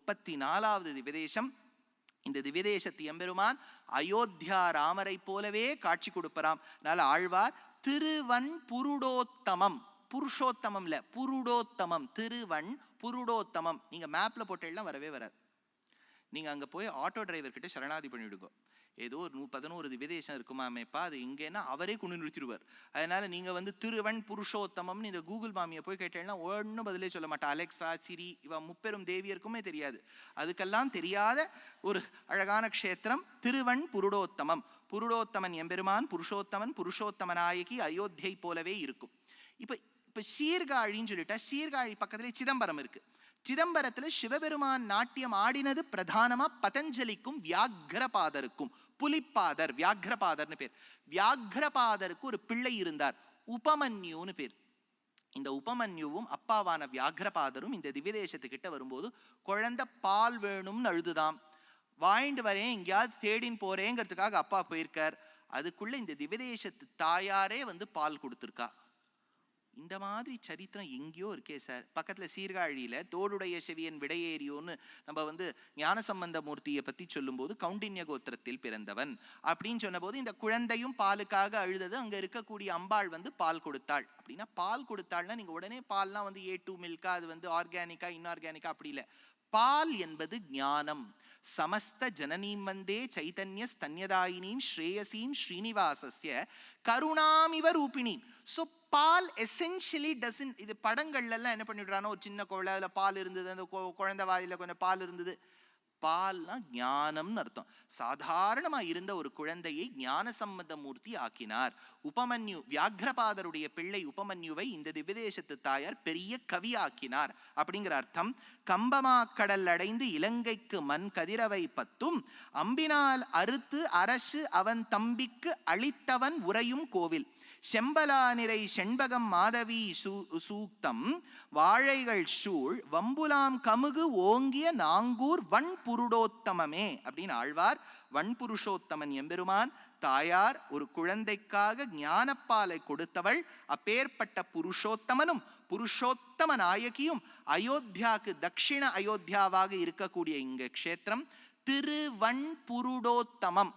34வது திவ்யதேசம். இந்த திவ்யதேசத்து எம்பெருமான் அயோத்தியா ராமரை போலவே காட்சி கொடுப்பறாம். அதனால ஆழ்வார் திருவன் புருடோத்தமம், புருஷோத்தமம் இல்ல, புருடோத்தமம், திருவன் புருடோத்தமம். நீங்க மேப்ல போட்டெல்லாம் வரவே வராது. நீங்க அங்க போய் ஆட்டோ டிரைவர் கிட்ட சரணாதி பண்ணிவிடுங்க. ஏதோ ஒரு 11 திவ்யதேசம் இருக்குமாமேப்பா, அது இங்கன்னா அவரே கொண்டு நிறுத்திடுவார். அதனால நீங்க திருவன் புருஷோத்தமம்னு இந்த கூகுள் மாமியை போய் கேட்டேன்னா ஒன்றும் பதிலே சொல்ல மாட்டா. அலெக்சா, சிரி, இவ முப்பெரும் தேவியருக்குமே தெரியாது. அதுக்கெல்லாம் தெரியாத ஒரு அழகான க்ஷேத்திரம் திருவன் புருடோத்தமம். புருடோத்தமன் எம்பெருமான், புருஷோத்தமன், புருஷோத்தமநாயகி அயோத்தியை போலவே இருக்கும். இப்ப சீர்காழின்னு சொல்லிட்டா, சீர்காழி பக்கத்துல சிதம்பரம் இருக்கு. சிதம்பரத்துல சிவபெருமான் நாட்டியம் ஆடினது பிரதானமா பதஞ்சலிக்கும் வியாக்ரபாதருக்கும். புலிப்பாதர், வியாக்ரபாதர்னு பேர். வியாக்ரபாதருக்கு ஒரு பிள்ளை இருந்தார், உபமன்யுன்னு பேர். இந்த உபமன்யுவும் அப்பாவான வியாக்ரபாதரும் இந்த திவ்யதேசத்துக்கிட்ட வரும்போது குழந்தை பால் வேணும்னு அழுதுதாம். வாங்கிட்டு வரேன், எங்கேயாவது தேடின்னு போறேங்கிறதுக்காக அப்பா போயிருக்கார். அதுக்குள்ள இந்த திவ்யதேசத்து தாயாரே பால் கொடுத்துருக்கா. இந்த மாதிரி சரித்திரம் எங்கேயோ இருக்கே சார். பக்கத்துல சீர்காழியில தோடுடைய செவியன் விடையேறியோன்னு நம்ம ஞானசம்பந்த மூர்த்தியை பத்தி சொல்லும் போது கௌண்டின்ய கோத்திரத்தில் பிறந்தவன் அப்படின்னு சொன்ன போது இந்த குழந்தையும் பாலுக்காக அழுதது. அங்க இருக்கக்கூடிய அம்பாள் பால் கொடுத்தாள். அப்படின்னா பால் கொடுத்தாள்னா நீங்க உடனே பால்லாம் A2 மில்கா, அது ஆர்கானிக்கா இன்ஆர்கானிக்கா அப்படி இல்லை. பால் என்பது ஞானம். சமஸ்த ஜனனீம் வந்தே சைதன்ய ஸ்தன்யதாயினீம் ஸ்ரேயசீம் ஸ்ரீனிவாசஸ்ய கருணாமிவ ரூபிணி. ஸோ பால் எசென்ஷியலி டசன்ட், இது படங்கள்ல எல்லாம் என்ன பண்ணிவிடுறானோ, ஒரு சின்ன குழந்தை அதுல பால் இருந்தது, அந்த குழந்தை வாயில கொஞ்சம் பால் இருந்தது. பால்னா ஞானம்னு அர்த்தம். சாதாரணமா இருந்த ஒரு குழந்தையை ஞான சம்பந்த மூர்த்தி ஆக்கினார். உபமன்யு, வியாக்ரபாதருடைய பிள்ளை உபமன்யுவை இந்த திவ்யதேசத்து தாயார் பெரிய கவி ஆக்கினார் அப்படிங்கிற அர்த்தம். கம்பமாக்கடல் அடைந்து இலங்கைக்கு மண் கதிரவை பத்தும் அம்பினால் அறுத்து அரசு அவன் தம்பிக்கு அளித்தவன் உரையும் கோவில். செம்பலா நிறை செண்பகம் மாதவி சூக்தம் வாழைகள் சூழ் வம்புலாம் கமுகு ஓங்கிய நாங்கூர் வன் புருடோத்தமமே அப்படின்னு ஆழ்வார். வன்புருஷோத்தமன் எம்பெருமான் தாயார் ஒரு குழந்தைக்காக ஞானப்பாலை கொடுத்தவள். அப்பேற்பட்ட புருஷோத்தமனும் புருஷோத்தம நாயகியும் அயோத்தியாவுக்கு தட்சிண அயோத்தியாவாக இருக்கக்கூடிய இங்க க்ஷேத்திரம் திருவன் புருடோத்தமம்.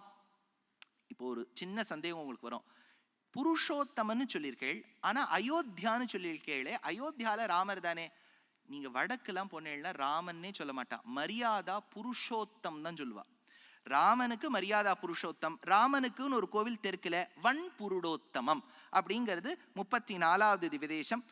இப்போ ஒரு சின்ன சந்தேகம் உங்களுக்கு வரும். புருஷோத்தமன்னு சொல்லியிருக்கேள், ஆனா அயோத்தியான்னு சொல்லியிருக்கேளே, அயோத்தியால ராமர் தானே. நீங்க வடக்கெல்லாம் போனேன்னா ராமன்னே சொல்ல மாட்டா, மரியாதா புருஷோத்தம் தான் சொல்லுவா. ராமனுக்கு மரியாதா புருஷோத்தம், ராமனுக்குன்னு ஒரு கோவில் தெற்குல வன் புருடோத்தமம் அப்படிங்கிறது 34வது திவ்யதேசம்.